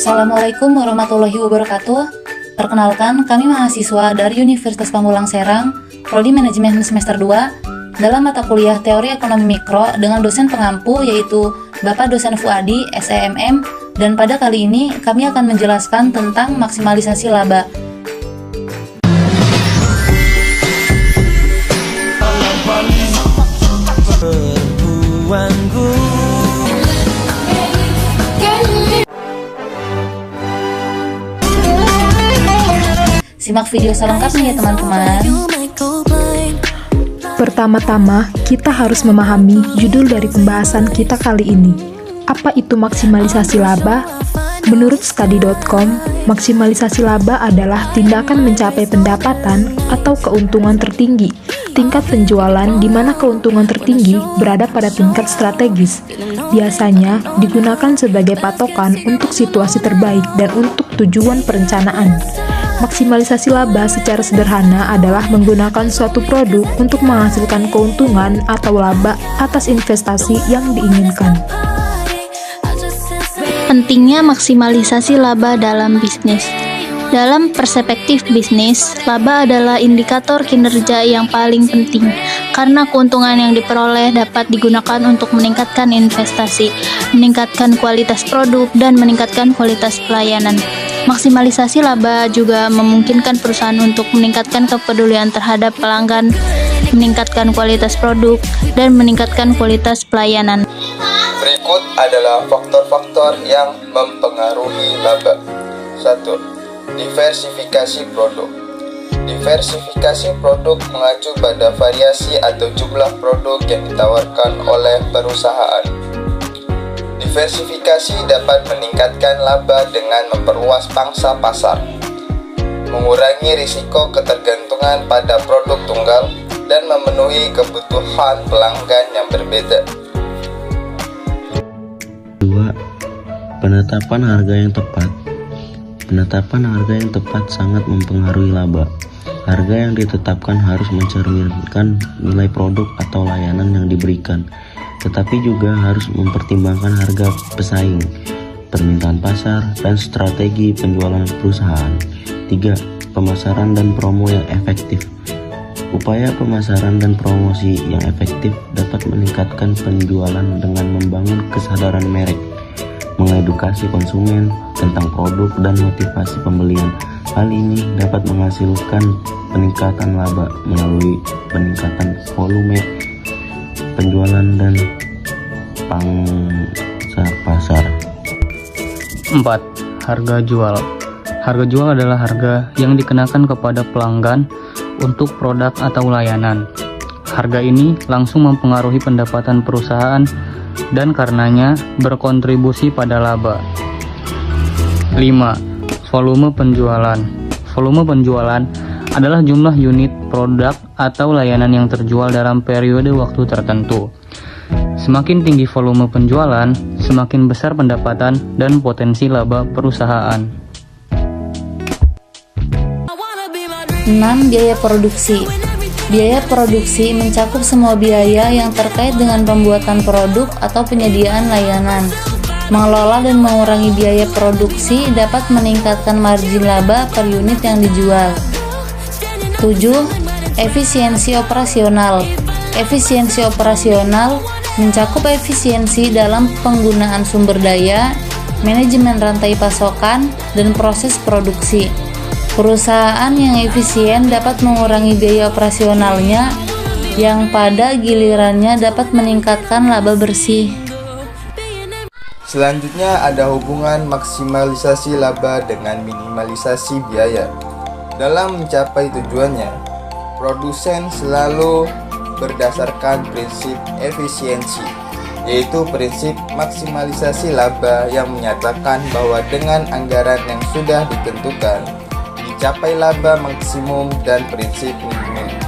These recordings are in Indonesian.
Assalamualaikum warahmatullahi wabarakatuh. Perkenalkan, kami mahasiswa dari Universitas Pamulang Serang, Prodi Manajemen semester 2, dalam mata kuliah Teori Ekonomi Mikro dengan dosen pengampu yaitu Bapak Dosen Fuadi, SEMM, dan pada kali ini kami akan menjelaskan tentang maksimalisasi laba. Simak video selengkapnya ya teman-teman. Pertama-tama, kita harus memahami judul dari pembahasan kita kali ini. Apa itu maksimalisasi laba? Menurut study.com, maksimalisasi laba adalah tindakan mencapai pendapatan atau keuntungan tertinggi. Tingkat penjualan di mana keuntungan tertinggi berada pada tingkat strategis. Biasanya digunakan sebagai patokan untuk situasi terbaik dan untuk tujuan perencanaan. Maksimalisasi laba secara sederhana adalah menggunakan suatu produk untuk menghasilkan keuntungan atau laba atas investasi yang diinginkan. Pentingnya maksimalisasi laba dalam bisnis. Dalam perspektif bisnis, laba adalah indikator kinerja yang paling penting karena keuntungan yang diperoleh dapat digunakan untuk meningkatkan investasi, meningkatkan kualitas produk, dan meningkatkan kualitas pelayanan. Maksimalisasi laba juga memungkinkan perusahaan untuk meningkatkan kepedulian terhadap pelanggan, meningkatkan kualitas produk, dan meningkatkan kualitas pelayanan. Berikut adalah faktor-faktor yang mempengaruhi laba. 1. Diversifikasi produk. Diversifikasi produk mengacu pada variasi atau jumlah produk yang ditawarkan oleh perusahaan. Diversifikasi dapat meningkatkan laba dengan memperluas pangsa pasar, mengurangi risiko ketergantungan pada produk tunggal, dan memenuhi kebutuhan pelanggan yang berbeda. 2. Penetapan harga yang tepat. Penetapan harga yang tepat sangat mempengaruhi laba. Harga yang ditetapkan harus mencerminkan nilai produk atau layanan yang diberikan, tetapi juga harus mempertimbangkan harga pesaing, permintaan pasar, dan strategi penjualan perusahaan. 3. Pemasaran dan promo yang efektif. Upaya pemasaran dan promosi yang efektif dapat meningkatkan penjualan dengan membangun kesadaran merek, mengedukasi konsumen tentang produk, dan motivasi pembelian. Hal ini dapat menghasilkan peningkatan laba melalui peningkatan volume penjualan dan pangsa pasar. 4. Harga jual. Harga jual adalah harga yang dikenakan kepada pelanggan untuk produk atau layanan. Harga ini langsung mempengaruhi pendapatan perusahaan dan karenanya berkontribusi pada laba. 5. Volume penjualan. Volume penjualan adalah jumlah unit produk atau layanan yang terjual dalam periode waktu tertentu. Semakin tinggi volume penjualan, semakin besar pendapatan dan potensi laba perusahaan. 6. Biaya produksi. Biaya produksi mencakup semua biaya yang terkait dengan pembuatan produk atau penyediaan layanan. Mengelola dan mengurangi biaya produksi dapat meningkatkan margin laba per unit yang dijual. 7. Efisiensi operasional. Efisiensi operasional mencakup efisiensi dalam penggunaan sumber daya, manajemen rantai pasokan, dan proses produksi. Perusahaan yang efisien dapat mengurangi biaya operasionalnya, yang pada gilirannya dapat meningkatkan laba bersih. Selanjutnya ada hubungan maksimalisasi laba dengan minimalisasi biaya. Dalam mencapai tujuannya, produsen selalu berdasarkan prinsip efisiensi, yaitu prinsip maksimalisasi laba yang menyatakan bahwa dengan anggaran yang sudah ditentukan, dicapai laba maksimum, dan prinsip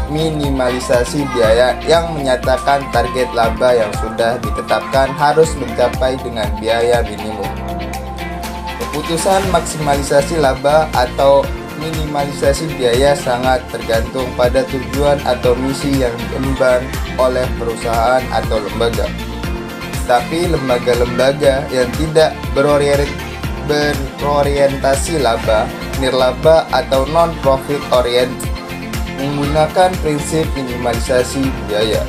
minimalisasi biaya yang menyatakan target laba yang sudah ditetapkan harus mencapai dengan biaya minimum. Keputusan maksimalisasi laba atau minimalisasi biaya sangat tergantung pada tujuan atau misi yang diemban oleh perusahaan atau lembaga. Tapi lembaga-lembaga yang tidak berorientasi laba, nirlaba atau non-profit oriented, menggunakan prinsip minimalisasi biaya.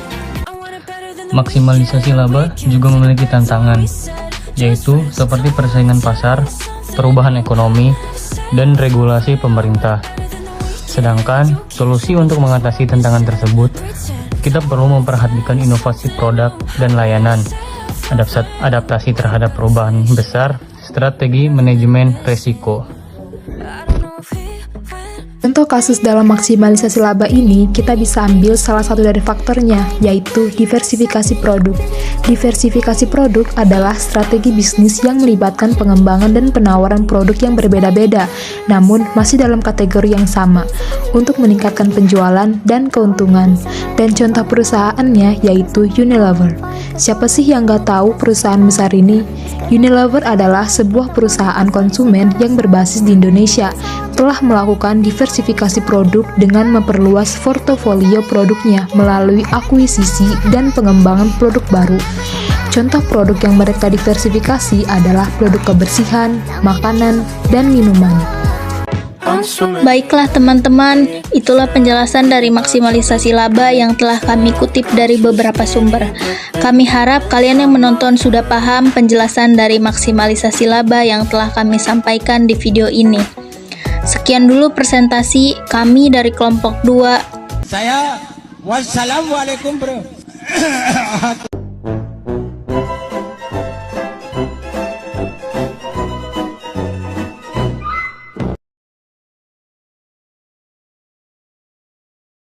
Maksimalisasi laba juga memiliki tantangan, yaitu seperti persaingan pasar, perubahan ekonomi, dan regulasi pemerintah. Sedangkan solusi untuk mengatasi tantangan tersebut, kita perlu memperhatikan inovasi produk dan layanan, adaptasi terhadap perubahan besar, strategi manajemen resiko. Contoh kasus dalam maksimalisasi laba ini, kita bisa ambil salah satu dari faktornya, yaitu diversifikasi produk. Diversifikasi produk adalah strategi bisnis yang melibatkan pengembangan dan penawaran produk yang berbeda-beda, namun masih dalam kategori yang sama, untuk meningkatkan penjualan dan keuntungan. Dan contoh perusahaannya yaitu Unilever. Siapa sih yang nggak tahu perusahaan besar ini? Unilever adalah sebuah perusahaan konsumen yang berbasis di Indonesia, telah melakukan diversifikasi produk dengan memperluas portofolio produknya melalui akuisisi dan pengembangan produk baru. Contoh produk yang mereka diversifikasi adalah produk kebersihan, makanan, dan minuman. Baiklah teman-teman, itulah penjelasan dari maksimalisasi laba yang telah kami kutip dari beberapa sumber. Kami harap kalian yang menonton sudah paham penjelasan dari maksimalisasi laba yang telah kami sampaikan di video ini. Sekian dulu presentasi kami dari kelompok 2. Wassalamualaikum bro.